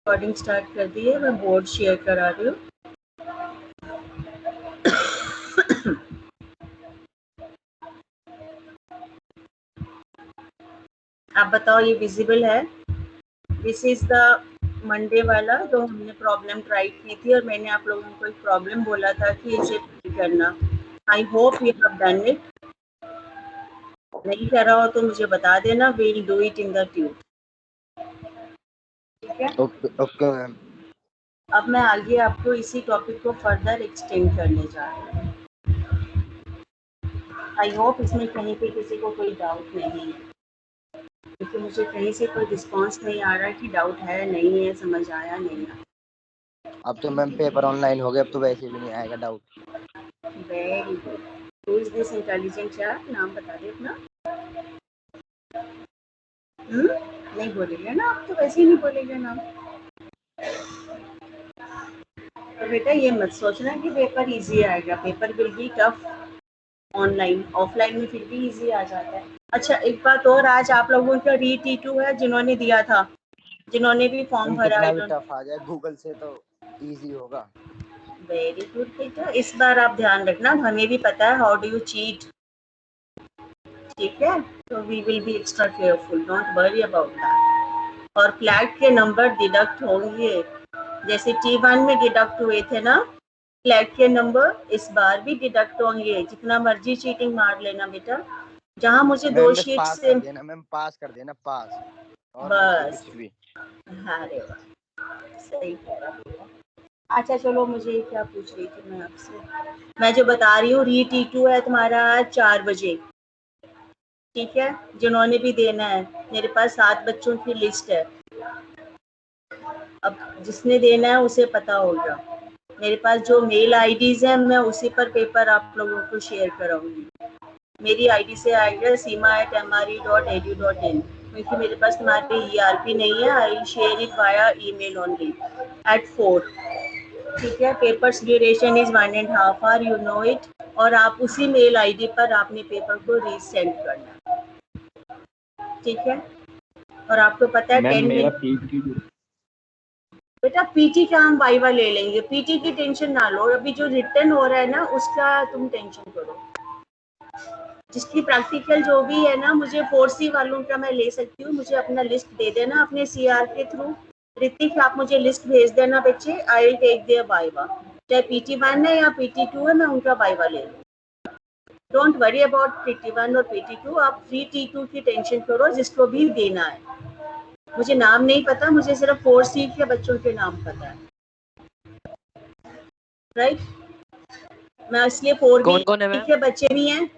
Recording start कर दी है, मैं बोर्ड शेयर करा रही हूँ। आप बताओ ये विजिबल है? दिस इज द मंडे वाला जो हमने प्रॉब्लम ट्राई की थी और मैंने आप लोगों को एक प्रॉब्लम बोला था कि इसे करना। I hope you have done it. नहीं कर रहा हो तो मुझे बता देना, we'll do it in the tube. ठीक है, ओके मैम। अब मैं आगे आपको इसी टॉपिक को फर्दर एक्सटेंड करने जा रही हूँ। आई होप इसमें कहीं पे किसी को कोई डाउट नहीं है, क्योंकि मुझे कहीं से कोई रिस्पांस नहीं आ रहा है कि डाउट है नहीं है, समझ आया नहीं आया। अब तो मैम पेपर ऑनलाइन हो गया, अब तो वैसे भी नहीं आएगा doubt. Very good. Who is this intelligent chap? नाम बता दे अपना। नहीं बोलेगा ना, आप तो वैसे ही नहीं बोलेगा नाम। तो बेटा ये मत सोचना कि पेपर इजी आएगा, paper will be tough online. Offline में फिर भी इजी आ जाता है। अच्छा एक बात और, आज आप लोगों का री-T2 है जिन्होंने दिया था, जिन्होंने भी फॉर्म भरा। कितना भी टफ आ जाए गूगल से तो इजी होगा। वेरी गुड बेटा, इस बार आप ध्यान रखना, हमें भी पता है हाउ डू यू चीट। ठीक है, तो we will be extra careful, don't worry about that. और फ्लैट के नंबर डिडक्ट होंगे, जैसे T1 में डिडक्ट हुए थे ना फ्लैट के नंबर, इस बार भी डिडक्ट होंगे। जितना मर्जी चीटिंग मार लेना बेटा। जहां मुझे दो शीट पास से कर देना मैम, पास कर देना, पास और बस। कुछ भी। अरे वाह, सही कह रहा बेटा। अच्छा चलो, मुझे क्या पूछ रही थी मैं आपसे, मैं जो बता रही हूँ री-T2 है तुम्हारा 4 बजे। ठीक है, जिन्होंने भी देना है, मेरे पास 7 बच्चों की लिस्ट है। अब जिसने देना है उसे पता होगा। मेरे पास जो मेल आईडीज हैं मैं उसी पर पेपर आप लोगों को शेयर कराऊंगी। मेरी आईडी से आएगा seema@mre.edu.in, क्योंकि मेरे पास तुम्हारी ERP नहीं है। I share it via email only at 4। ठीक है, papers duration is 1.5 hour, you know it. और आप उसी मेल आईडी पर आपने पेपर को रीसेंड करना। ठीक है, और आपको पता है 10 मिनट बेटा पीटी का हम वाइवा ले लेंगे, पीटी की टेंशन ना लो। अभी जो रिटर्न हो रहा है ना उसका तुम टेंशन करो। जिसकी प्रैक्टिकल जो भी है ना, मुझे 4C वालों का मैं ले सकती हूँ, मुझे अपना लिस्ट दे देना अपने CR के थ्रू। ऋतिक आप मुझे लिस्ट भेज देना बच्चे, I will take their viva. चाहे PT1 है या PT2 है, मैं उनका वाइवा ले लूँ। डोंट वरी अबाउट PT1 और PT2, आप री-T2 की टेंशन करो जिसको भी देना है। मुझे नाम नहीं पता, मुझे सिर्फ 4C के बच्चों के नाम पता है, राइट। मैं इसलिए 4B के बच्चे भी हैं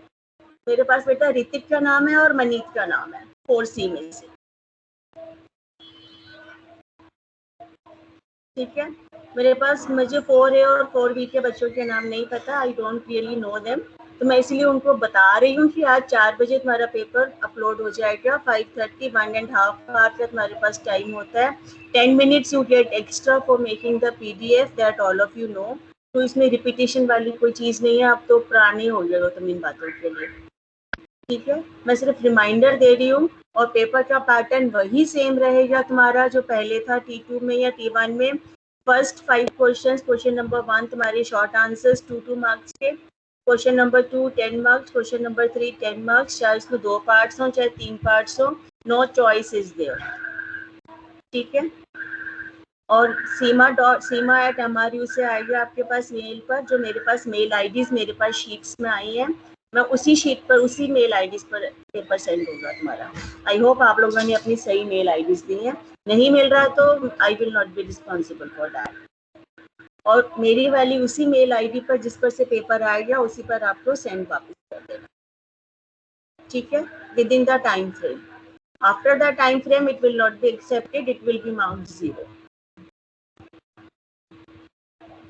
मेरे पास बेटा। ऋतिक का नाम है और मनीत का नाम है 4C में से। ठीक है, मेरे पास मुझे 4A और 4B के बच्चों के नाम नहीं पता, I don't really know them. तो मैं इसलिए उनको बता रही हूँ कि आज 4 बजे तुम्हारा पेपर अपलोड हो जाएगा। 5:30 1.5 आवर का तुम्हारे पास टाइम होता है। 10 minutes you get extra for making the PDF, that all of you know. तो इसमें रिपीटेशन वाली कोई चीज़ नहीं है, आप तो पुराने हो गए हो तुम इन बातों के लिए। ठीक है, मैं सिर्फ रिमाइंडर दे रही हूँ। और पेपर का पैटर्न वही सेम रहेगा तुम्हारा जो पहले था T2 में या T1 में। फर्स्ट 5 क्वेश्चंस, क्वेश्चन नंबर 1 तुम्हारे शॉर्ट आंसर्स 2 मार्क्स के, question number 2 10 marks, question number 3 10 marks. चाहे इसमें 2 पार्ट्स हो चाहे 3 पार्ट्स हो, नो चॉइस इज देयर। ठीक है, और seema@mru से आएगी आपके पास मेल पर, जो मेरे पास मेल आईडीज मेरे पास शीट्स में आई हैं। मैं उसी शीट पर उसी मेल आईडीज पर पेपर सेंड होगा तुम्हारा। आई होप आप लोगों ने अपनी सही मेल आईडीज दी हैं। नहीं मिल रहा तो I will not be responsible for that. और मेरी वाली उसी मेल आईडी पर जिस पर से पेपर आएगा उसी पर आपको सेंड वापस कर देना। ठीक है, with in the time frame. After the time frame it will not be accepted, it will B marked 0।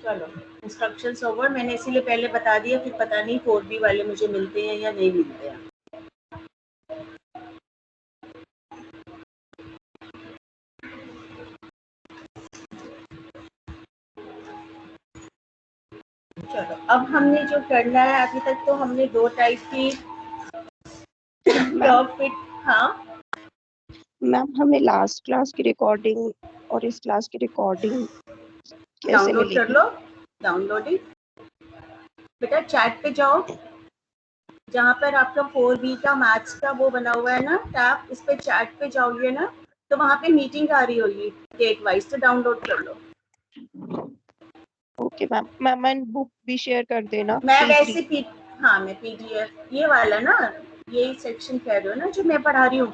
चलो, इंस्ट्रक्शंस ओवर। मैंने इसीलिए पहले बता दिया, फिर पता नहीं 4B वाले मुझे मिलते हैं या नहीं मिलते हैं। चलो, अब हमने जो करना है, अभी तक तो हमने 2 टाइप की प्रॉफिट। हाँ मैम, हमें लास्ट क्लास की रिकॉर्डिंग और इस क्लास की रिकॉर्डिंग कैसे डाउनलोड कर मिलेगी? लो, डाउनलोडिंग। बेटा चैट पे जाओ, जहाँ पर आपका 4B का मैथ्स का वो बना हुआ है ना टैब, इस पे चैट पे जाओगे ना तो वहाँ पे मीटिंग आ रही होगी डेट वाइज, तो डाउनलोड कर लो। ओके मैम, मैम बुक भी शेयर कर देना। मैं वैसे हाँ मैं PDF ये वाला ना, यही सेक्शन कह रहे हो ना जो मैं पढ़ा रही हूँ?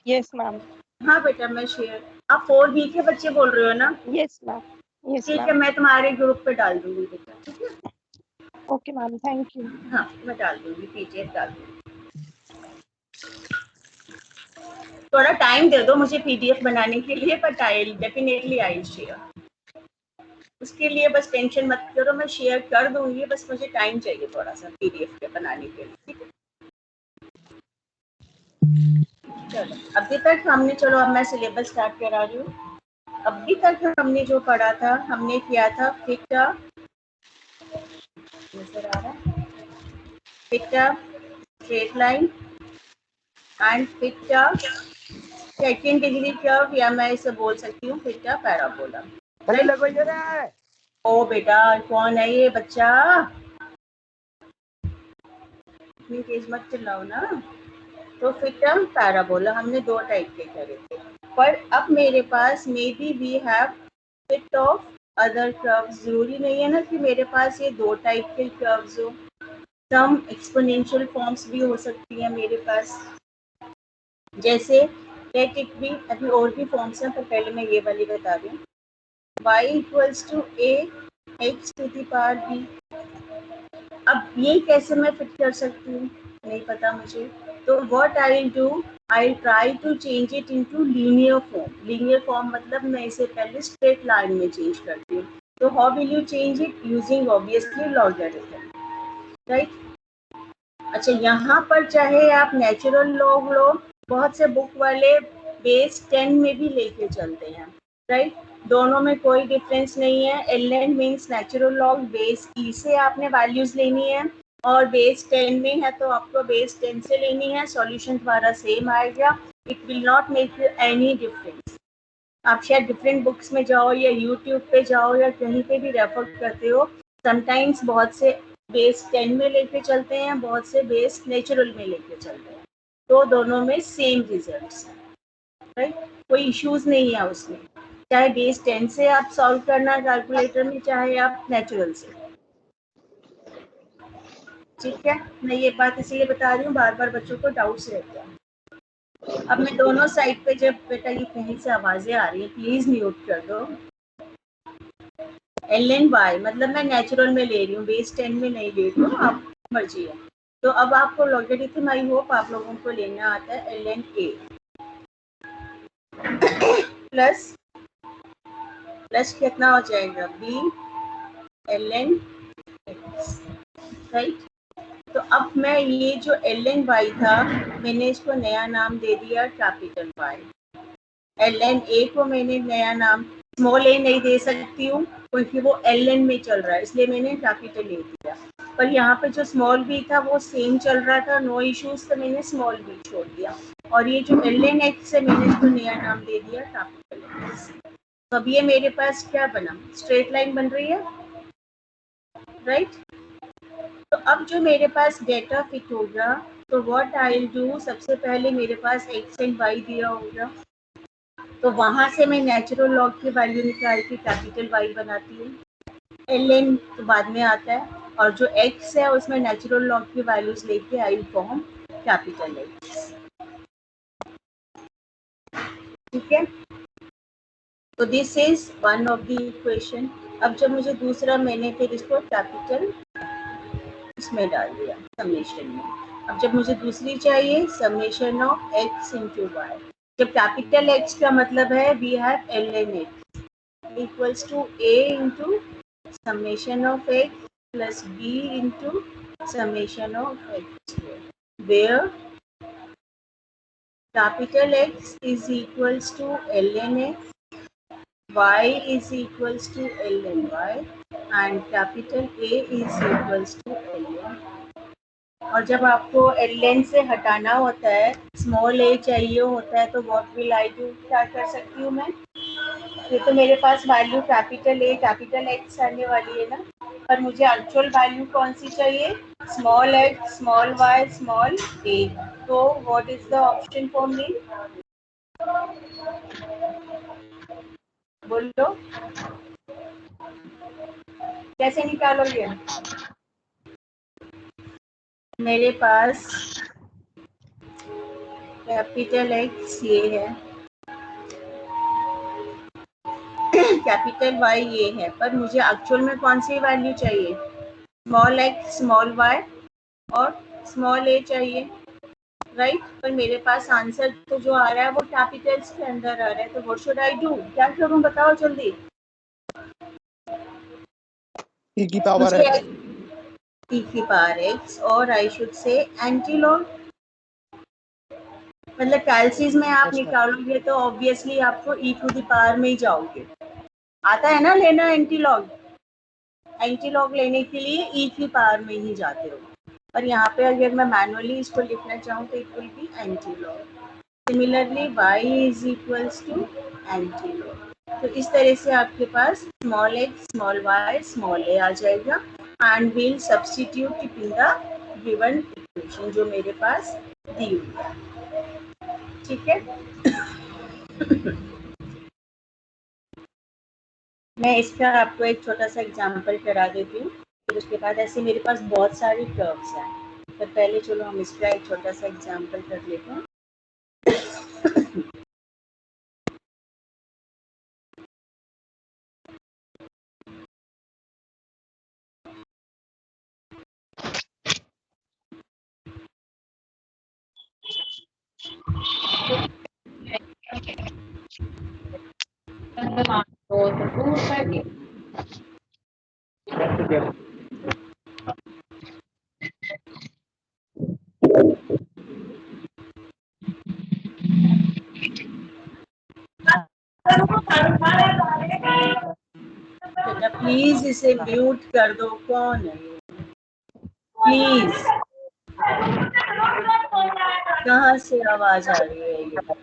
Yes ma'am. हाँ बेटा मैं शेयर, आप 4B के बच्चे बोल रहे हो ना? यस मैम, यस ठीक है, मैम। मैं तुम्हारे ग्रुप पे डाल दूंगी बेटा, ठीक है? Okay ma'am, thank you. हाँ मैं डाल दूंगी, PDF डाल दूंगी। थोड़ा टाइम दे दो मुझे PDF बनाने के लिए, but I definitely I share. उसके लिए बस टेंशन मत करो, मैं शेयर कर दूंगी, बस मुझे टाइम चाहिए थोड़ा सा PDF के बनाने के लिए, ठीक है? चलो अभी तक हमने, चलो अब मैं सिलेबस स्टार्ट करा रही हूँ। अभी तक हमने जो पढ़ा था, हमने किया था फिक्टा, नजर आ रहा है, फिक्टा, स्ट्रेट लाइन एंड फिक्टा सेकंड डिग्री कर्व, या मैं इसे बोल सकती हूँ फिक्टा पैराबोला। ओ बेटा कौन है ये बच्चा, इतनी तेज मत चिल्लाओ ना। तो फिक्टा पैराबोला हमने दो टाइप के करे थे, पर अब मेरे पास may be we have fit of other curves. जरूरी नहीं है ना कि मेरे पास ये दो टाइप के कर्व्स हो, सम एक्सपोनेंशियल फॉर्म्स भी हो सकती है मेरे पास, जैसे लेट इट बी, अभी और भी फॉर्म्स हैं पर पहले मैं ये वाली बता रही हूँ, y equals to a x to the power b। अब ये कैसे मैं फिट कर सकती हूँ, नहीं पता मुझे, तो what I will do, I try to change it into linear form. Linear form मतलब मैं इसे पहले स्ट्रेट लाइन में चेंज करती हूँ। तो how will you change it, using obviously logarithm, right? अच्छा यहाँ पर चाहे आप नेचुरल लॉग लो, बहुत से बुक वाले बेस 10 में भी लेके चलते हैं, राइट? दोनों में कोई डिफरेंस नहीं है। ln means natural log, base e से आपने वैल्यूज लेनी है, और बेस 10 में है तो आपको बेस 10 से लेनी है, सॉल्यूशन तुम्हारा सेम आएगा। It will not make any difference. आप शायद डिफरेंट बुक्स में जाओ या यूट्यूब पे जाओ या कहीं पे भी रेफर करते हो, समटाइम्स बहुत से बेस 10 में लेके चलते हैं, बहुत से बेस नेचुरल में लेके चलते हैं, तो दोनों में सेम रिजल्ट्स हैं, राइट? कोई इश्यूज नहीं है उसमें, चाहे बेस 10 से आप सॉल्व करना कैलकुलेटर में, चाहे आप नेचुरल से, ठीक है? मैं ये बात इसलिए बता रही हूँ, बार बार बच्चों को डाउट्स रहते हैं। अब मैं दोनों साइड पे, जब बेटा ये कहीं से आवाजें आ रही है प्लीज म्यूट कर दो। ln y मतलब मैं नेचुरल में ले रही हूँ, बेस 10 में नहीं ले रही हूँ, आप मर्जी है। तो अब आपको लॉगरिथम, आई होप आप लोगों को लेना आता है, ln a प्लस प्लस कितना हो जाएगा b ln x, राइट? तो अब मैं ये जो ln y था, मैंने इसको नया नाम दे दिया कैपिटल Y। ln a को मैंने नया नाम स्मॉल a नहीं दे सकती हूँ क्योंकि वो ln में चल रहा है, इसलिए मैंने कैपिटल A दिया। पर यहाँ पे जो स्मॉल b था वो सेम चल रहा था, नो इश्यूज, तो मैंने स्मॉल b छोड़ दिया। और ये जो ln x है मैंने इसको नया नाम दे दिया कैपिटल X। तो अब ये मेरे पास क्या बना, स्ट्रेट लाइन बन रही है, राइट? तो अब जो मेरे पास डेटा फिट होगा, तो व्हाट आई विल डू, सबसे पहले मेरे पास x एंड y दिया होगा, तो वहां से मैं नेचुरल लॉग की वैल्यू निकाल के कैपिटल Y बनाती हूँ। ln तो बाद में आता है, और जो x है उसमें नेचुरल लॉग की वैल्यूज लेके I will form capital X, ठीक है? तो this is one of the equation. अब जब मुझे दूसरा, मैंने फिर इसको कैपिटल इसमें डाल दिया समेशन में। अब जब मुझे दूसरी चाहिए, summation of x into y. जब कैपिटल X का मतलब है we have ln x equals to a into summation of x plus b into summation of x square, where capital X is equals to ln x, y is equals to ln y, and capital A is equals to ln और जब आपको ln से हटाना होता है, small a चाहिए होता है, तो व्हाट विल आई डू, क्या कर सकती हूँ मैं? ये तो मेरे पास value capital A capital X आने वाली है ना, पर मुझे एक्चुअल वैल्यू कौन सी चाहिए? Small x small y small a। तो what is the option for me? बोलो, कैसे निकालोगे? मेरे पास कैपिटल X ये है, कैपिटल Y ये है, पर मुझे एक्चुअल में कौन सी वैल्यू चाहिए? स्मॉल x स्मॉल y और स्मॉल a चाहिए, राइट? पर मेरे पास आंसर तो जो आ रहा है वो कैपिटल्स के अंदर आ रहा है, तो व्हाट शुड आई डू, क्या करूं बताओ जल्दी? e की पावर मुझे x, e की पावर x और I should say anti log, मतलब कैलसीज में आप Yes, ma'am. निकालोगे तो ऑब्वियसली आपको e टू द पावर में ही जाओगे। आता है ना लेना एंटी लॉग? एंटी लॉग लेने के लिए e की पावर में ही जाते हो, और यहाँ पे अगर मैं मैनुअली इसको लिखना चाहूँ तो it will be antilog. Similarly y is equals to antilog. तो इस तरह से आपके पास small x small y small a आ जाएगा, and will substitute it in the given equation जो मेरे पास दी हुई है। ठीक है, मैं इसका आपको एक छोटा सा एग्जांपल करा देती हूँ, फिर उसके बाद ऐसे मेरे पास बहुत सारी कर्व्स हैं, तो पहले चलो हम इसका एक छोटा सा एग्जांपल कर लेते हैं। बेटा प्लीज इसे म्यूट कर दो, कौन है प्लीज? कहाँ से आवाज आ रही है ये?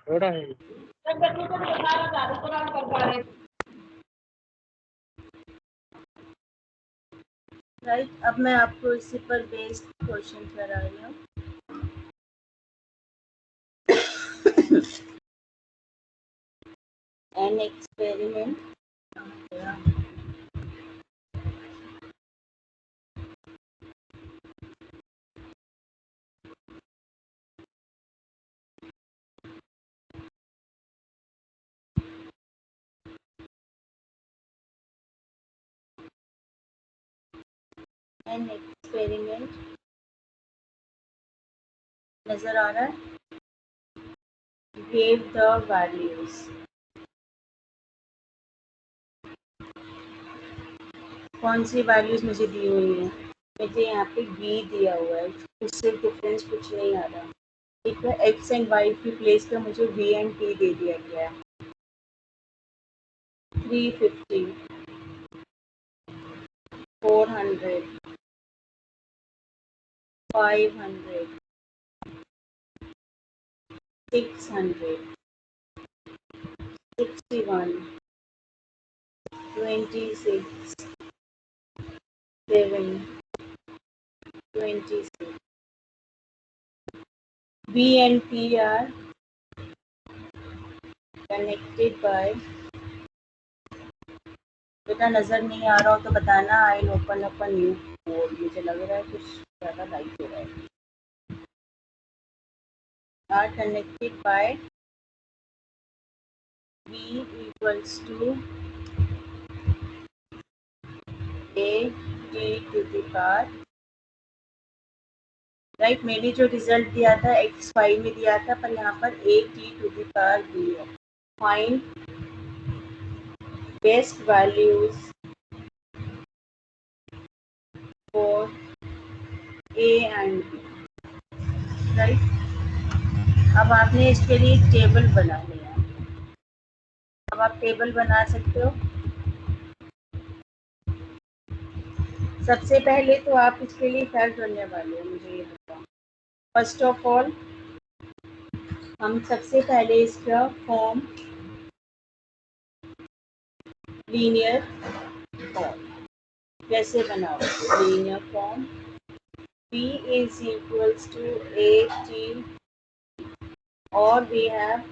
थोड़ा है राइट, अब मैं आपको इसी पर बेस्ड क्वेश्चन करा रही हूँ। एन एक्सपेरिमेंट, एन एक्सपेरिमेंट नजर आ रहा है? गिव द वैल्यूज, कौन सी वैल्यूज मुझे दी हुई है? मुझे यहाँ पे बी दिया हुआ है, उससे डिफरेंस कुछ नहीं आ रहा। ठीक है, एक्स एंड वाई की प्लेस पे मुझे वी एंड टी दे दिया गया है। 350, 400, 500, 600, 61, 26, 7, 26. B and P are connected by, बेटा नजर नहीं आ रहा हो तो बताना, I open upon new code, मुझे लग रहा है कुछ ज़्यादा लाइट हो रहा है। are connected by B equals to A T to the power, right? मैंने जो रिजल्ट दिया था एक्स वाई में दिया था, पर यहाँ पर A T to the power B है। Find best values for A and B, right? अब आपने इसके लिए टेबल बना लिया, अब आप टेबल बना सकते हो। सबसे पहले तो आप इसके लिए क्या करने वाले हो मुझे ये बताओ। फर्स्ट ऑफ ऑल हम सबसे पहले इसका फॉर्म लीनियर फॉर्म कैसे बनाओगे। Linear form B is equals to AT और we have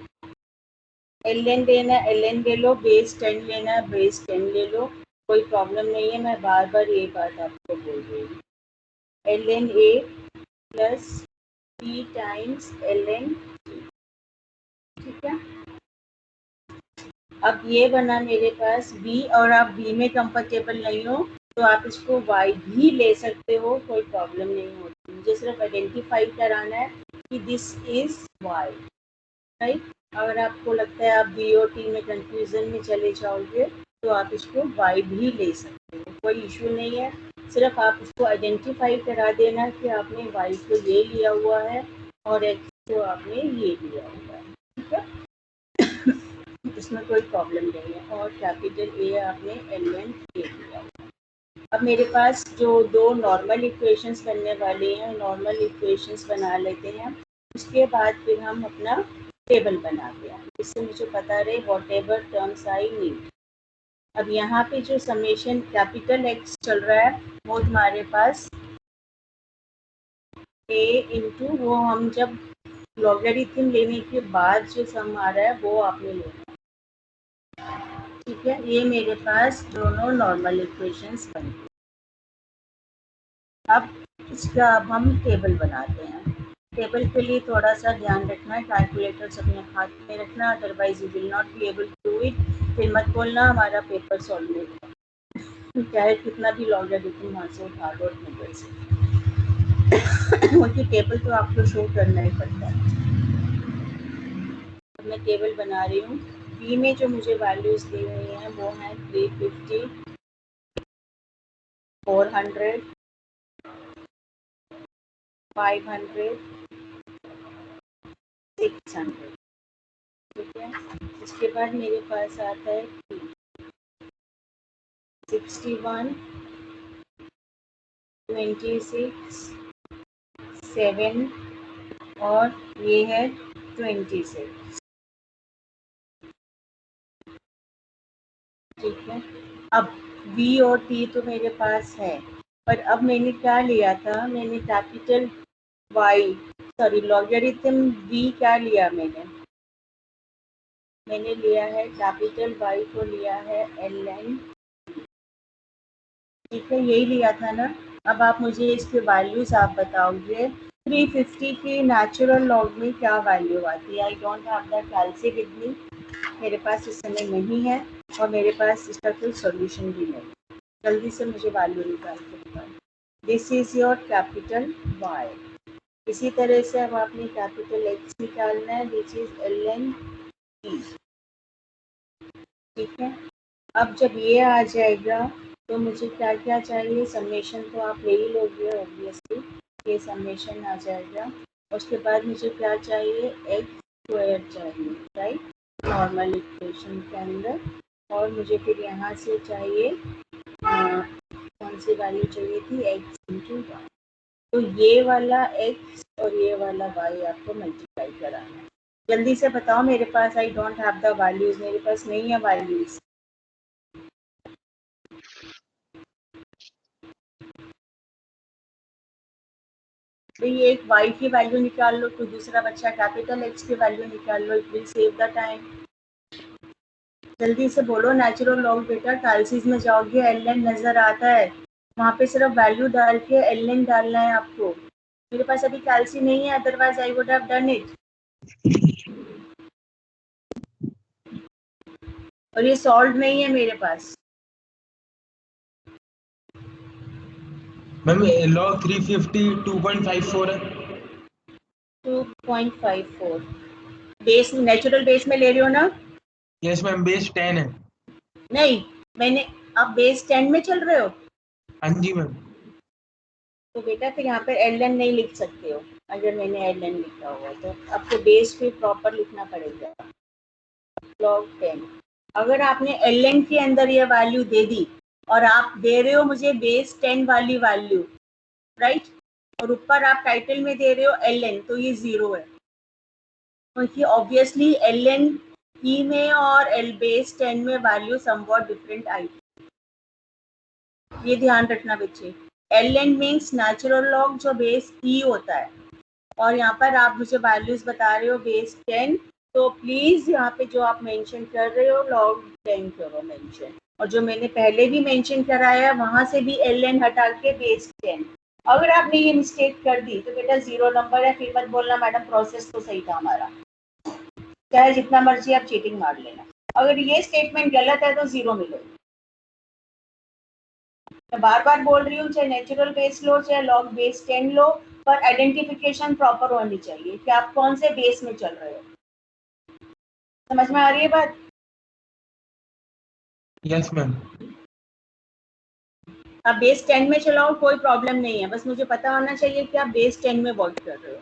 ln लेना है ln ले लो, बेस 10 लेना है बेस 10 ले लो, कोई प्रॉब्लम नहीं है। मैं बार बार ये बात आपको बोल रही हूँ। ln A plus B times ln, ठीक है। अब ये बना मेरे पास B और आप B में कंफर्टेबल नहीं हो तो आप इसको Y भी ले सकते हो, कोई प्रॉब्लम नहीं होती। मुझे सिर्फ आइडेंटिफाई कराना है कि दिस इज Y, राइट। अगर आपको लगता है आप B और T में कंफ्यूजन में चले जाओगे तो आप इसको Y भी ले सकते हो, कोई इशू नहीं है। सिर्फ आप इसको आइडेंटिफाई करा देना कि आपने Y को ये लिया हुआ है और X को आपने ये लिया हुआ है, ठीक है। इसमें कोई प्रॉब्लम नहीं है। और कैपिटल ए आपने ln ए लिया हुआ है। अब मेरे पास जो दो नॉर्मल इक्वेशंस बनने वाली हैं, नॉर्मल इक्वेशंस बना लेते हैं, उसके बाद फिर हम अपना टेबल बनाते हैं। इससे मुझे पता रहे what ever terms I need. अब यहाँ पे जो समेशन कैपिटल एक्स चल रहा है वो हमारे पास ए इंटू, वो हम जब लॉगरिथम लेने के बाद जो सम आ रहा है वो आपने लेना है, ठीक है। ये मेरे पास दोनों नॉर्मल इक्वेशंस बन गए। अब इसका अब हम टेबल बनाते हैं। टेबल के लिए थोड़ा सा ध्यान रखना है, कैलकुलेटर्स अपने हाथ में रखना, otherwise you will not be able to it. फिर मत बोलना हमारा पेपर सॉल्व नहीं हुआ, चाहे कितना भी लॉगरिथम वहाँ से उठा लो टेबल से, क्योंकि टेबल तो आपको शो करना ही पड़ता है। अब मैं टेबल बना रही हूँ। बी में जो मुझे वैल्यूज दी हुई हैं वो हैं 350, 400, 500, 600, ठीक है। इसके बाद मेरे पास आता है 61, 26, 7 और ये है 26, ठीक है। अब V और T तो मेरे पास है, पर अब मैंने क्या लिया था, मैंने capital Y sorry logarithm V क्या लिया मैंने लिया है कैपिटल Y को लिया है ln, ठीक है, यही लिया था ना। अब आप मुझे इसके वैल्यूज आप बताओगे। 350 की नेचुरल लॉग में क्या वैल्यू आती है। I don't have the calci with me, मेरे पास इस समय नहीं है और मेरे पास इसका कोई सॉल्यूशन भी नहीं। जल्दी से मुझे वैल्यू निकाल के बताओ। This is your capital Y। इसी तरह से अब आपने कैपिटल X निकालना है, दिस इज ln E, ठीक है। अब जब ये आ जाएगा तो मुझे क्या क्या चाहिए, समेशन तो आप ले ही लोगे ऑब्वियसली, ये समेशन आ जाएगा। उसके बाद मुझे क्या चाहिए, एक्स स्क्वायर चाहिए, राइट, नॉर्मल इक्वेशन के अंदर। और मुझे फिर यहाँ से चाहिए कौन सी वैल्यू चाहिए थी, एक्स इंटू वाई। तो ये वाला एक्स और ये वाला वाई आपको मल्टीप्लाई कराना है। जल्दी से बताओ, मेरे पास I don't have the values, मेरे पास नहीं है वैल्यूज। तो ये एक y की वैल्यू निकाल लो, तो दूसरा बच्चा कैपिटल X की वैल्यू निकाल लो, it will save the time. जल्दी से बोलो, नेचुरल लॉग बेटा, कैलसीज में जाओगे ln नजर आता है, वहाँ पे सिर्फ वैल्यू डाल के ln डालना है आपको। मेरे पास अभी कैलसी नहीं है, otherwise I would have done it. और ये सॉल्व नहीं है मेरे पास। मैम लॉग 350 2.54 है। 2.54 बेस, नेचुरल बेस में ले रहे हो ना? यस मैम, बेस 10 है। नहीं, मैंने, आप बेस 10 में चल रहे हो? हाँ जी मैम। तो बेटा फिर यहाँ पे ln नहीं लिख सकते हो, अगर मैंने ln लिखा हुआ तो आपको बेस पे प्रॉपर लिखना पड़ेगा, log 10। अगर आपने ln के अंदर ये वैल्यू दे दी और आप दे रहे हो मुझे बेस 10 वाली वैल्यू, राइट, और ऊपर आप टाइटल में दे रहे हो ln, तो ये 0 है, क्योंकि ऑब्वियसली ln ई में और एल बेस 10 में वैल्यू समवॉट डिफरेंट आई, ये ध्यान रखना बच्चे। ln मीन्स नेचुरल लॉग जो बेस ई होता है, और यहाँ पर आप मुझे वैल्यूज बता रहे हो बेस 10, तो प्लीज यहाँ पे जो आप मेंशन कर रहे हो log 10 करो मेंशन, और जो मैंने पहले भी मेंशन कराया है वहां से भी ln हटा के बेस 10। अगर आपने ये मिस्टेक कर दी तो बेटा 0 नंबर है, फिर मत बोलना मैडम प्रोसेस तो सही था हमारा, चाहे जितना मर्जी आप चीटिंग मार लेना। अगर ये स्टेटमेंट गलत है तो 0 मिलेगा। मैं बार बार बोल रही हूँ, चाहे नेचुरल बेस लो चाहे लॉग बेस 10 लो, पर आइडेंटिफिकेशन प्रॉपर होनी चाहिए कि आप कौन से बेस में चल रहे हो। समझ में आ रही है बात? Yes ma'am. आप बेस 10 में चलाओ, कोई प्रॉब्लम नहीं है, बस मुझे पता होना चाहिए कि आप बेस 10 में वर्क कर रहे हो।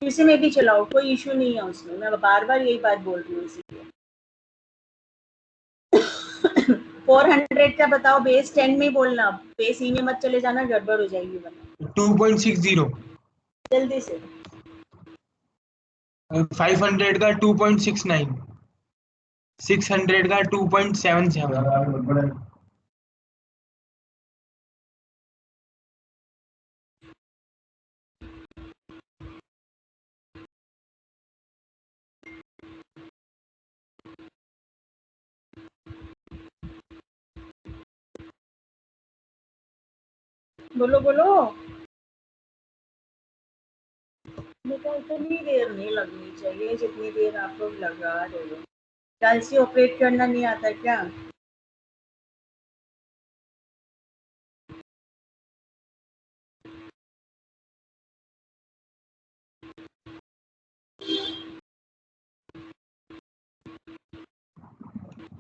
किसी में भी चलाओ, कोई इशू नहीं है उसमें, मैं बार बार यही बात बोल रही हूँ इसीलिए। 400 का बताओ, बेस 10 में बोलना, बेस ई में मत चले जाना, गड़बड़ हो जाएगी वरना। 2.60। जल्दी से। 500 का 2.69, 600 का 2.77। बोलो बोलो बेटा, इतनी देर नहीं लगनी चाहिए जितनी देर आप लोग लगा रहे हो। कल से ऑपरेट करना नहीं आता क्या?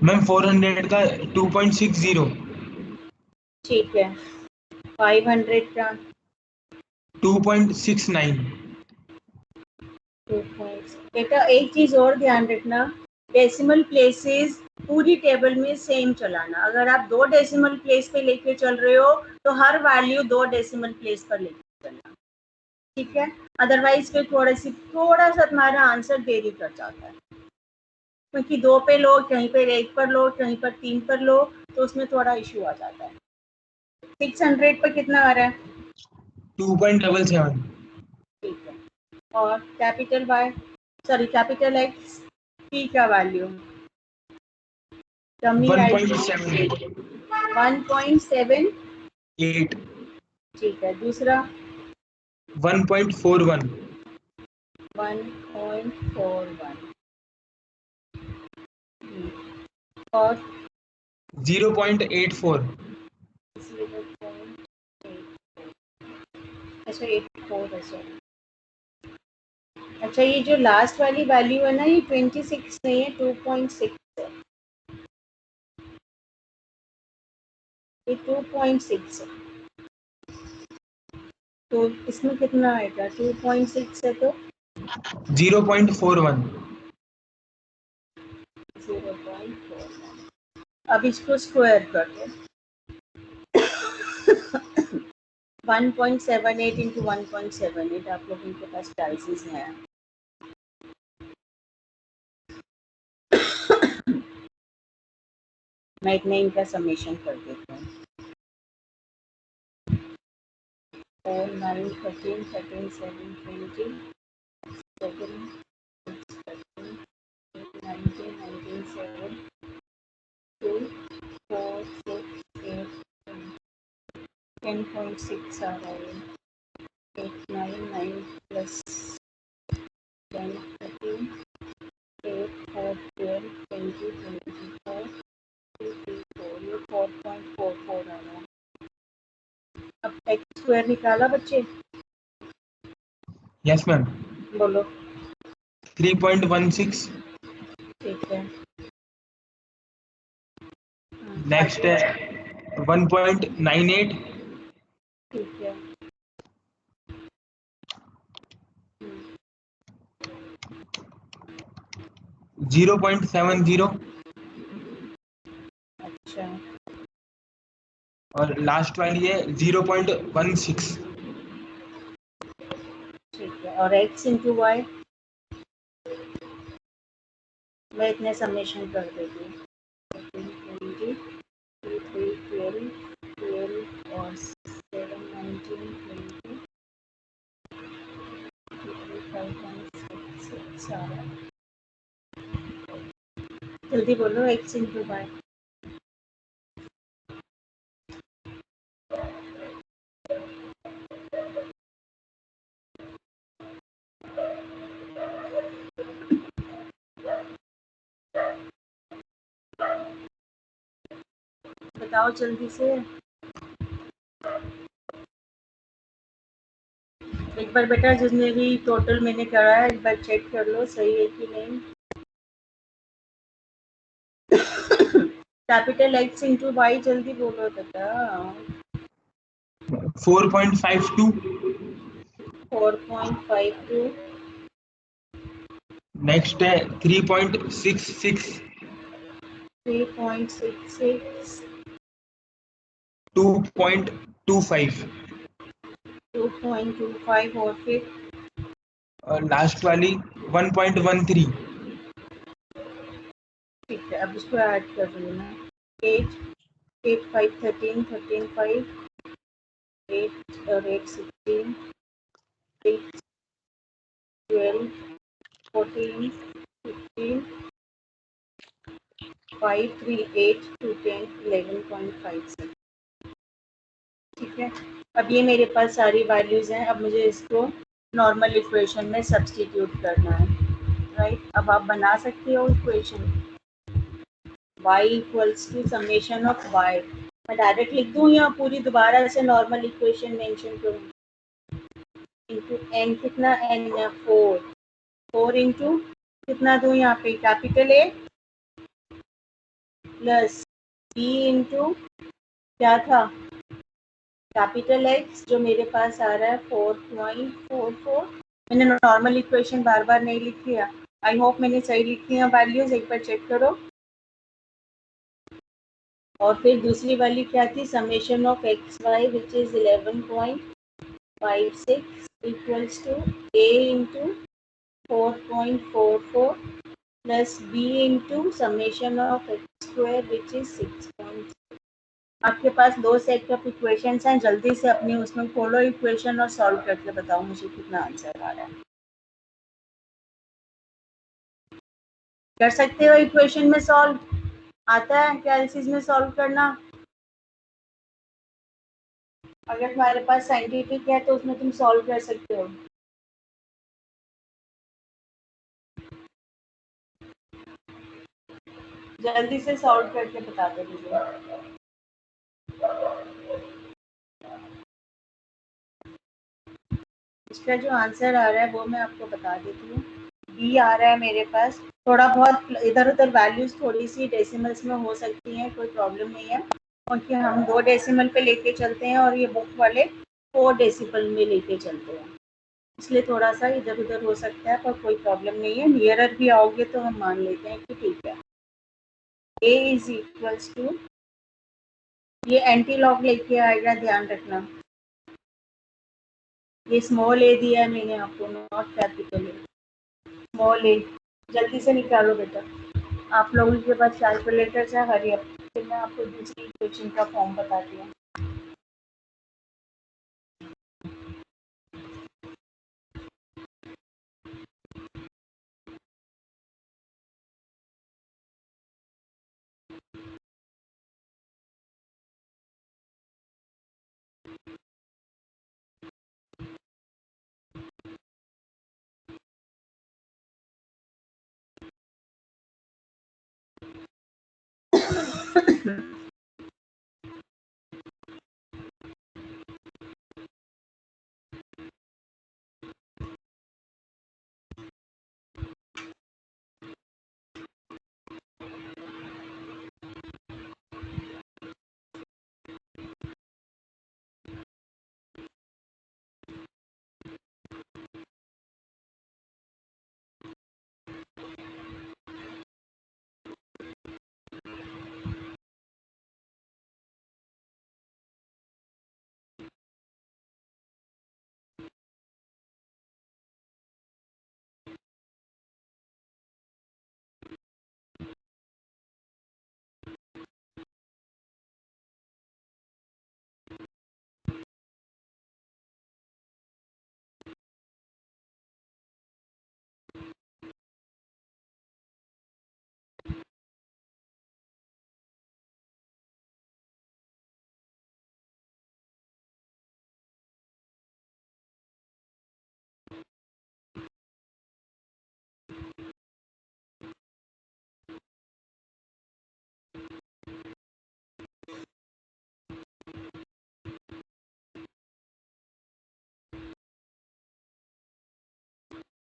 मैम 400 का 2.60, ठीक है। 500 का 2.69। 2 बेटा एक चीज और ध्यान रखना, डेसिमल प्लेसेस पूरी टेबल में सेम चलाना। अगर आप 2 डेसिमल प्लेस पे लेके चल रहे हो तो हर वैल्यू 2 डेसिमल प्लेस पर लेके चलना, ठीक है? अदरवाइज फिर थोड़ा सा तुम्हारा आंसर देरी कर जाता है, क्योंकि 2 पे लो, कहीं पर 1 पर लो, कहीं पर 3 पर लो, तो उसमें थोड़ा इशू आ जाता है। 600 पर कितना आ रहा है? 2.77। ठीक है। और capital y, sorry capital x p का वैल्यू कमी आई 1.78। 1.78। ठीक है। दूसरा 1.41। 1.41 और 0.84। 0.8, अच्छा 84 है सॉरी। अच्छा ये जो लास्ट वाली वैल्यू है ना, ये 26 नहीं है, 2.6 है, ये 2.6 है। तो इसमें कितना आएगा? 2.6 है तो 0.41। 0.41। अब इसको स्क्वायर कर दो। 1.78 इंटू 1.78, आप लोगों के पास डाइसिस है। मैं इतने इनका समेशन कर देता हूँ। 4, 9, 13, 13, 7, 20, 7, 13, 19, 19, 7, 2, 4, 6, 8, 10.6 आ रहा है। 8, 9, 9 प्लस 10, 13, 8, 4, 12, 20, 24, 2, 3, 4, ये 4.44 आ रहा है। अब एक्स स्क्वायर निकाला बच्चे? Yes ma'am. बोलो। 3.16। ठीक है। नेक्स्ट है 1.98। ठीक है। 0.70। अच्छा और लास्ट वाली है 0.16। ठीक है, और x इंटू वाई मैं इतने समेशन कर देती हूँ 20, 3, 12, 12 और 7, 19, 20, 5.6 आ रहा है। जल्दी बोलो x इंटू वाई। बताओ जल्दी से। एक बार बेटा जिसने भी टोटल मैंने करा है एक बार चेक कर लो सही है कि नहीं। कैपिटल एक्स इंटू वाई जल्दी बोलो बेटा। 4.52। 4.52। नेक्स्ट है 3.66। 3.66। 2.25। 2.25 और फिर और लास्ट वाली 1.13। ठीक है, अब इसको ऐड कर रही हूँ मैं। 8, 8, 5, 13, 13, 5, 8 और 8, 16, 8, 12, 14, 15, 5, 3, 8, 2, 10, 11.57। ठीक है, अब ये मेरे पास सारी वैल्यूज़ हैं। अब मुझे इसको नॉर्मल इक्वेशन में सब्स्टिट्यूट करना है, राइट। अब आप बना सकते हो equation y equals to summation of y। मैं डायरेक्ट लिख दूँ या पूरी दोबारा से नॉर्मल इक्वेशन मेंशन करूँ। इंटू n कितना n है 4। 4 इंटू कितना दूँ यहाँ पे capital A plus b into क्या था कैपिटल X जो मेरे पास आ रहा है 4.44। मैंने नॉर्मल इक्वेशन बार बार नहीं लिखी है। आई होप मैंने सही लिखी है वैल्यूज, एक बार चेक करो। और फिर दूसरी वाली क्या थी summation of x y which is 11.56 equals to a into 4.44 plus b into summation of x square which is 6. आपके पास दो सेट ऑफ इक्वेशंस हैं, जल्दी से अपनी उसमें खोलो इक्वेशन और सॉल्व करके बताओ मुझे कितना आंसर आ रहा है। कर सकते हो इक्वेशन में सॉल्व? आता है कैलसिस में सॉल्व करना? अगर तुम्हारे पास साइंटिफिक है तो उसमें तुम सॉल्व कर सकते हो। जल्दी से सॉल्व करके बता दो मुझे। इसका जो आंसर आ रहा है वो मैं आपको बता देती हूँ। बी आ रहा है मेरे पास। थोड़ा बहुत इधर उधर वैल्यूज थोड़ी सी डेसिमल्स में हो सकती हैं, कोई प्रॉब्लम नहीं है, क्योंकि हम 2 डेसिमल पे लेके चलते हैं और ये बुक वाले 4 डेसिमल में लेके चलते हैं, इसलिए थोड़ा सा इधर उधर हो सकता है, पर कोई प्रॉब्लम नहीं है। नियरर भी आओगे तो हम मान लेते हैं कि ठीक है। ए इज इक्वल्स टू, ये एंटी लॉग लेके आएगा, ध्यान रखना। ये स्मॉल ए दिया है मैंने आपको, नॉट कैपिटल ए, स्मॉल ए। जल्दी से निकालो बेटा, आप लोगों के पास कैलकुलेटर्स है, हरी अप। फिर मैं आपको दूसरी इक्वेशन का फॉर्म बताती हूँ।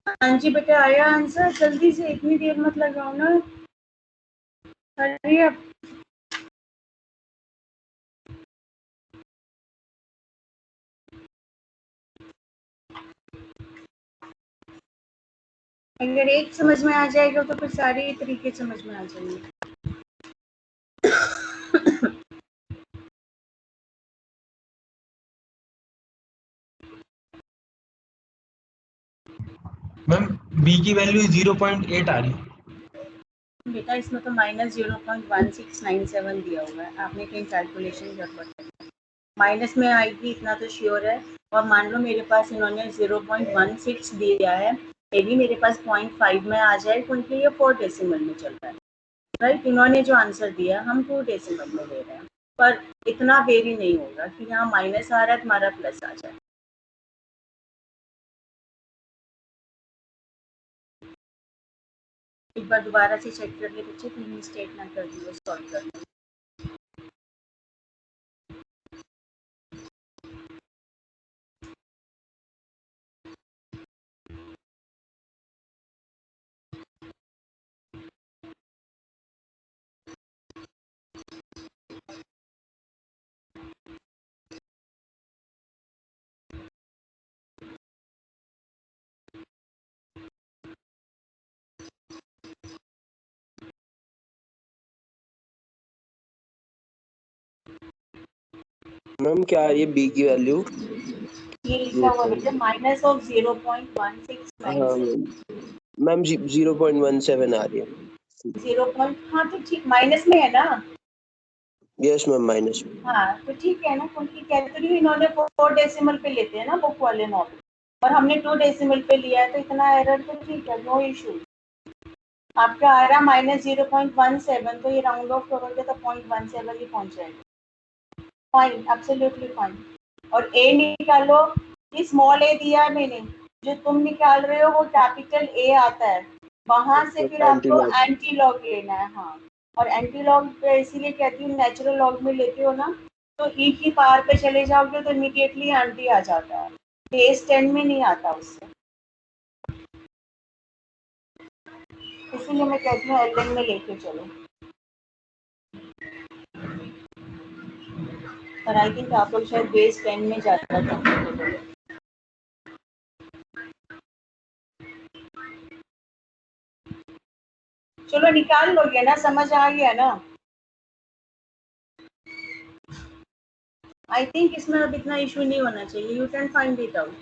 हाँ जी बेटा, आया आंसर? जल्दी से, इतनी देर मत लगाओ ना। अरे अब अगर एक समझ में आ जाएगा तो फिर सारे तरीके समझ में आ जाएंगे। मैम बी की वैल्यू 0.8 आ रही है। बेटा इसमें तो -0.1697 दिया हुआ है, आपने कहीं कैलकुलेशन गड़बड़ है। माइनस में आएगी इतना तो श्योर है। और मान लो मेरे पास इन्होंने 0.16 दिया है, ये भी मेरे पास 0.5 में आ जाए क्योंकि ये 4 डेसिमल में चल रहा है, राइट। इन्होंने जो आंसर दिया हम 2 डेसिमल में ले रहे हैं, पर इतना वेरी नहीं होगा कि यहाँ माइनस आ रहा है तुम्हारा प्लस आ जाए। एक बार दोबारा से चेक कर ले बच्चे, कहीं मिस्टेक ना कर दियो सॉल्व करने में। मैम क्या आ रही है बी की वैल्यू? ये लिखा हुआ बेटा माइनस ऑफ 0.1696। हाँ मैम 0.17 आ रही है। 0. हाँ तो ठीक, माइनस में है ना। यस मैम माइनस में। हाँ तो ठीक है ना, क्योंकि कहते रही इन्होंने 4 डेसिमल पे लेते हैं ना बुक वाले नॉट, और हमने 2 डेसिमल पे लिया है, तो इतना एरर तो ठीक है, नो इशू। आपका आ रहा -0.17, तो ये राउंड ऑफ करोगे तो 0.17 ही पहुंच जाएगा। Fine, absolutely fine. और ए निकालो, ये स्मॉल ए दिया है मैंने, जो तुम निकाल रहे हो वो कैपिटल ए आता है, वहां से फिर आपको एंटी लॉग लेना है। हाँ, और एंटी लॉग इसीलिए कहती हूँ, नेचुरल लॉग में लेते हो ना तो ई की पावर पे चले जाओगे तो इमीडिएटली एंटी आ जाता है, बेस 10 में नहीं आता उससे, इसीलिए मैं कहती हूँ एलएन में लेके चलो। पर आई थिंक आप लोग शायद बेस 10 में ज़्यादा कंफर्टेबल है। चलो निकाल लोगे ना, समझ आ गया ना? आई थिंक इसमें अब इतना इशू नहीं होना चाहिए, you can find it out.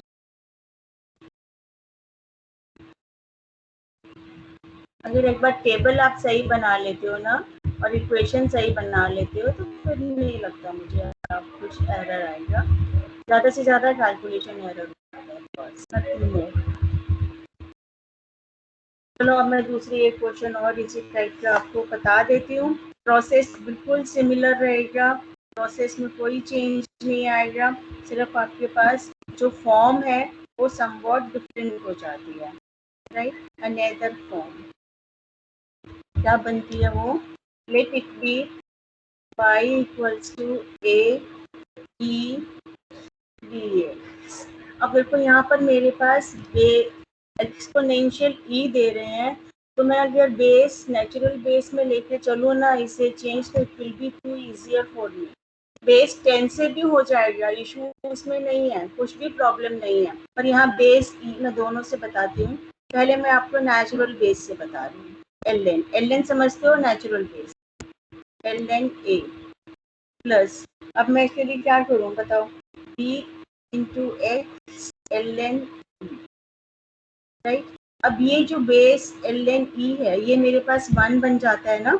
अगर एक बार टेबल आप सही बना लेते हो ना और इक्वेशन सही बना लेते हो तो फिर नहीं लगता मुझे आप कुछ एरर आएगा, ज़्यादा से ज़्यादा कैलकुलेशन एरर होता है। चलो अब मैं दूसरी एक क्वेश्चन और इसी टाइप का आपको बता देती हूँ। प्रोसेस बिल्कुल सिमिलर रहेगा, प्रोसेस में कोई चेंज नहीं आएगा, सिर्फ आपके पास जो फॉर्म है वो समवॉट डिफरेंट हो जाती है, राइट। अनदर फॉर्म क्या बनती है वो, let it be y equals to a e dx। अब देखो यहाँ पर मेरे पास एक्सपोनेंशियल e दे रहे हैं, तो मैं अगर बेस नेचुरल बेस में लेके चलूँ ना इसे चेंज, तो it will be to easier for me. Base 10 से भी हो जाएगा, इशू उसमें नहीं है, कुछ भी प्रॉब्लम नहीं है, पर यहाँ बेस e मैं दोनों से बताती हूँ। पहले मैं आपको नेचुरल बेस से बता रही हूँ। एल एन समझते हो, natural base ln a plus, अब मैं इसके लिए क्या करूँ बताओ, b into x ln e, right. अब ये जो बेस ln e है ये मेरे पास 1 बन जाता है ना,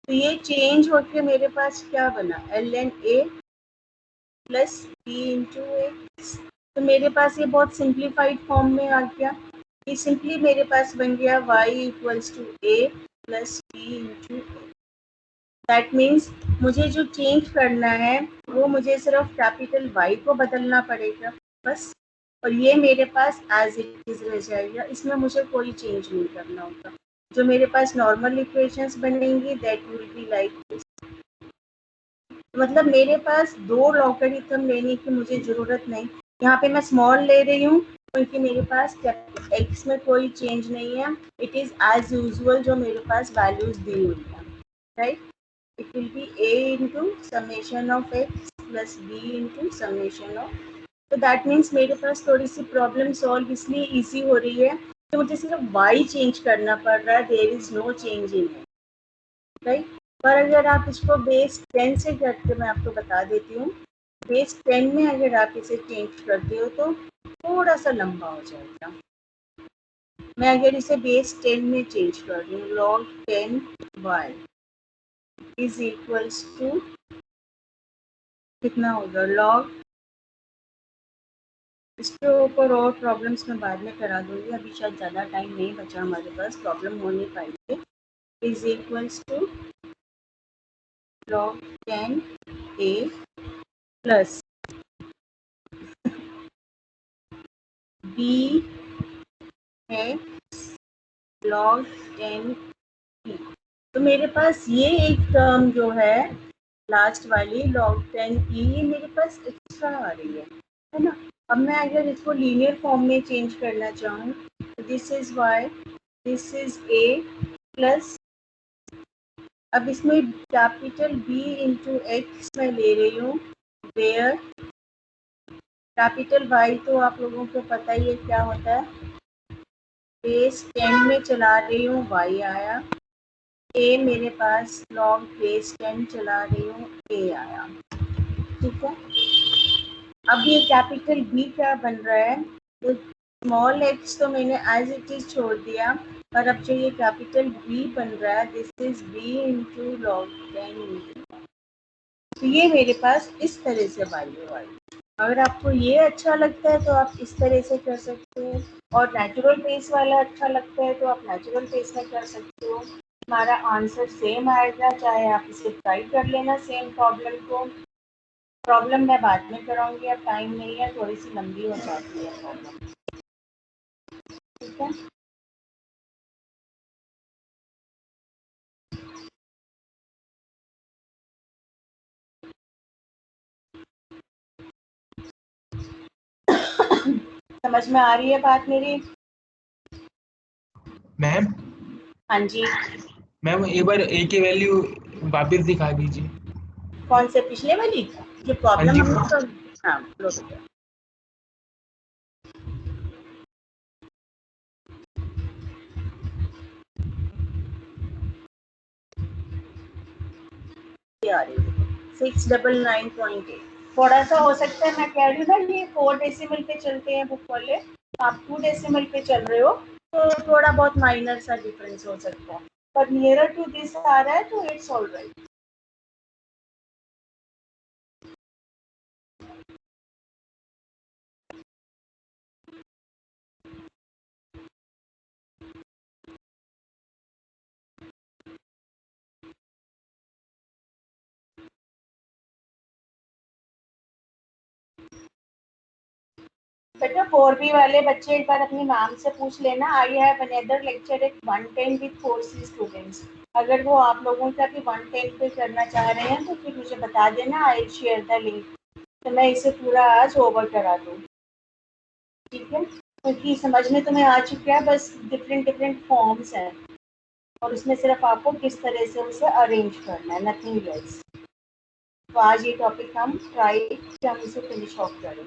तो ये चेंज होके मेरे पास क्या बना, ln a plus b into x. तो मेरे पास ये बहुत सिंप्लीफाइड फॉर्म में आ गया, ये सिंपली मेरे पास बन गया y equals to a plus b into x. That means मुझे जो चेंज करना है वो मुझे सिर्फ कैपिटल Y को बदलना पड़ेगा बस, और ये मेरे पास एज इट इज रह जाएगा, इसमें मुझे कोई चेंज नहीं करना होगा। जो मेरे पास नॉर्मल इक्वेशंस बनेंगी that will be like this. मतलब मेरे पास 2 लॉगरिथम लेने की मुझे ज़रूरत नहीं, यहाँ पे मैं स्मॉल ले रही हूँ क्योंकि मेरे पास x में कोई चेंज नहीं है, इट इज एज यूजुअल जो मेरे पास वैल्यूज दी हुई है, right. It will B a into summation of x plus b into summation of, तो दैट मीन्स मेरे पास थोड़ी सी प्रॉब्लम सॉल्व इसलिए इजी हो रही है कि मुझे सिर्फ y चेंज करना पड़ रहा है, there is no change in it, right. पर अगर आप इसको बेस 10 से करके, मैं आपको बता देती हूँ, बेस 10 में अगर आप इसे चेंज करते हो तो थोड़ा सा लंबा हो जाएगा। मैं अगर इसे बेस 10 में चेंज कर रही हूँ, log 10y is equals to कितना होगा, log, इसके ऊपर और प्रॉब्लम्स मैं बाद में करा दूंगी, अभी शायद ज़्यादा टाइम नहीं बचा हमारे पास, प्रॉब्लम हो नहीं पाएगी, is equals to log 10a plus b x log 10e। तो मेरे पास ये एक टर्म जो है लास्ट वाली log 10e, ये मेरे पास एक्स्ट्रा आ रही है ना। अब मैं अगर इसको लीनियर फॉर्म में चेंज करना चाहूँ तो this is y, this is a plus, अब इसमें कैपिटल B इंटू एक्स मैं ले रही हूँ, वेयर कैपिटल Y तो आप लोगों को पता ही है क्या होता है, बेस 10 में चला रही हूँ y आया, a मेरे पास log बेस 10 चला रही हूँ a आया, ठीक है। अब ये कैपिटल B क्या बन रहा है, तो स्मॉल x तो मैंने एज इट इज छोड़ दिया, और अब जो ये कैपिटल B बन रहा है, this is b into log 10 into, तो ये मेरे पास इस तरह से वैल्यू आई। अगर आपको ये अच्छा लगता है तो आप इस तरह से कर सकते हो, और नेचुरल पेस वाला अच्छा लगता है तो आप नेचुरल पेस में कर सकते हो, हमारा आंसर सेम आएगा, चाहे आप इसे ट्राई कर लेना सेम प्रॉब्लम को। प्रॉब्लम मैं बाद में कराऊंगी, अब टाइम नहीं है, थोड़ी सी लंबी हो जाती है प्रॉब्लम, ठीक है। समझ में आ रही है बात मेरी? मैम हाँ जी। मैम एक बार a की वैल्यू वापस दिखा दीजिए। कौन से, पिछले वाली जो हाँ प्रॉब्लम जी हमने मैम। कर, हाँ लो बेटा, आ रही है 699.8, थोड़ा सा हो सकता है, मैं कह रही हूँ ना ये 4 डेसिमल पे चलते हैं बुक वाले, आप 2 डेसिमल पे चल रहे हो तो थोड़ा बहुत माइनर सा डिफरेंस हो सकता है, पर नियरर टू दिस आ रहा है तो इट्स ऑल राइट। बेटा 4B वाले बच्चे एक बार अपनी मैम से पूछ लेना, I have another lecture at 110 विद 4C स्टूडेंट्स, अगर वो आप लोगों का भी 110 पे करना चाह रहे हैं तो फिर मुझे बता देना, आई शेयर द लिंक, तो मैं इसे पूरा आज ओवर करा दूँ, ठीक है। क्योंकि समझ में तुम्हें आ चुका है, बस डिफरेंट डिफरेंट फॉर्म्स हैं और उसमें सिर्फ आपको किस तरह से उसे अरेंज करना है, नथिंग एल्स। तो आज ये टॉपिक हम ट्राई हम इसे फिनिश ऑफ करें,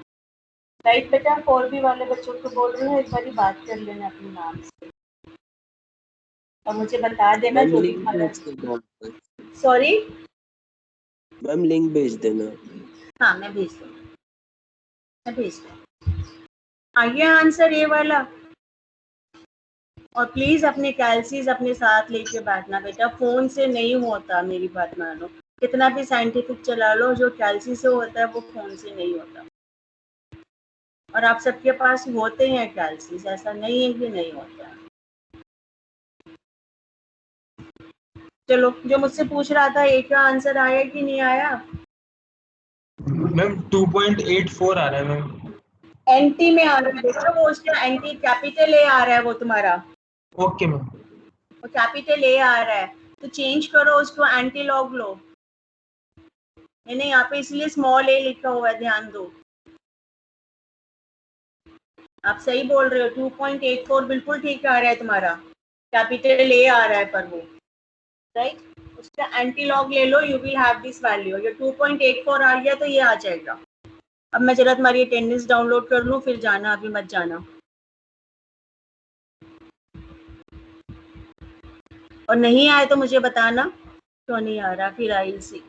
राइट बेटा। 4B वाले बच्चों को बोल रही हूँ एक बारी बात कर लेना अपनी मैम से और मुझे बता देना मैम जो भी लिंक भेज देना। सॉरी मैम लिंक भेज देना। हाँ मैं भेज दूँ, मैं भेज दूँ। आ गया आंसर ये वाला, और प्लीज अपने कैलसीज अपने साथ लेके बैठना बेटा, फोन से नहीं होता, मेरी बात मानो, कितना भी साइंटिफिक चला लो, जो कैलसी से होता है वो फोन से नहीं होता, और आप सबके पास होते हैं कैलसीज, ऐसा नहीं है कि नहीं होता है। चलो, जो मुझसे पूछ रहा था एक का आंसर आया कि नहीं आया? मैम 2.84 आ रहा है मैम। एंटी में आ रहा है बेटा, वो उसका एंटी कैपिटल ए आ रहा है वो तुम्हारा, ओके मैम। वो कैपिटल ए आ रहा है, तो चेंज करो उसको, एंटी लॉग लो। मैंने यहाँ पे इसलिए स्मॉल ए लिखा हुआ है, ध्यान दो। आप सही बोल रहे हो, 2.84 बिल्कुल ठीक आ रहा है तुम्हारा, कैपिटल ए आ रहा है पर वो, राइट? उसका एंटी लॉग ले लो, you will have this value. ये 2.84 आ गया तो ये आ जाएगा। अब मैं जरा तुम्हारी अटेंडेंस डाउनलोड कर लूँ, फिर जाना, अभी मत जाना। और नहीं आए तो मुझे बताना क्यों नहीं आ रहा, फिर आई सी